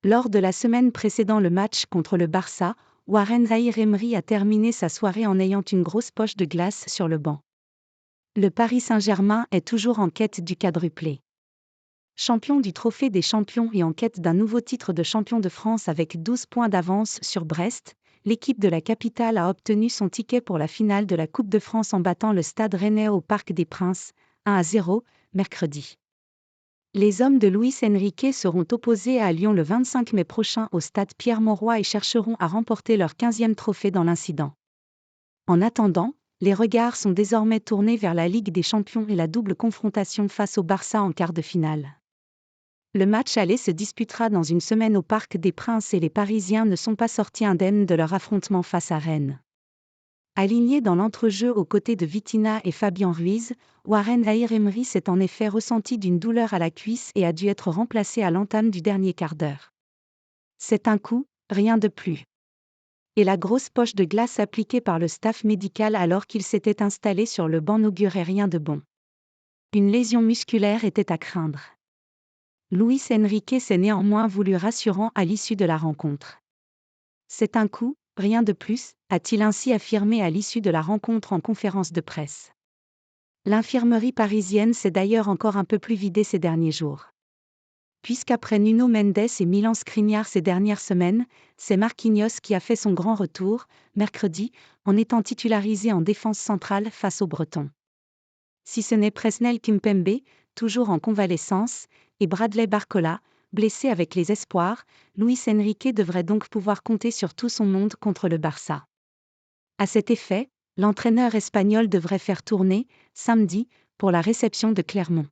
Lors de la semaine précédant le match contre le Barça, Warren Zaïre-Emery a terminé sa soirée en ayant une grosse poche de glace sur le banc. Le Paris Saint-Germain est toujours en quête du quadruplé. Champion du Trophée des Champions et en quête d'un nouveau titre de champion de France avec 12 points d'avance sur Brest, l'équipe de la capitale a obtenu son ticket pour la finale de la Coupe de France en battant le Stade Rennais au Parc des Princes, 1-0, mercredi. Les hommes de Luis Enrique seront opposés à Lyon le 25 mai prochain au stade Pierre-Mauroy et chercheront à remporter leur 15e trophée dans l'incident. En attendant, les regards sont désormais tournés vers la Ligue des Champions et la double confrontation face au Barça en quart de finale. Le match aller se disputera dans une semaine au Parc des Princes et les Parisiens ne sont pas sortis indemnes de leur affrontement face à Rennes. Aligné dans l'entrejeu aux côtés de Vitinha et Fabien Ruiz, Warren Zaïre-Emery s'est en effet ressenti d'une douleur à la cuisse et a dû être remplacé à l'entame du dernier quart d'heure. C'est un coup, rien de plus. Et la grosse poche de glace appliquée par le staff médical alors qu'il s'était installé sur le banc n'augurait rien de bon. Une lésion musculaire était à craindre. Luis Enrique s'est néanmoins voulu rassurant à l'issue de la rencontre. C'est un coup, rien de plus, a-t-il ainsi affirmé à l'issue de la rencontre en conférence de presse. L'infirmerie parisienne s'est d'ailleurs encore un peu plus vidée ces derniers jours. Puisqu'après Nuno Mendes et Milan Skriniar ces dernières semaines, c'est Marquinhos qui a fait son grand retour, mercredi, en étant titularisé en défense centrale face aux Bretons. Si ce n'est Presnel Kimpembe, toujours en convalescence, et Bradley Barcola, blessé avec les espoirs, Luis Enrique devrait donc pouvoir compter sur tout son monde contre le Barça. À cet effet, l'entraîneur espagnol devrait faire tourner, samedi, pour la réception de Clermont.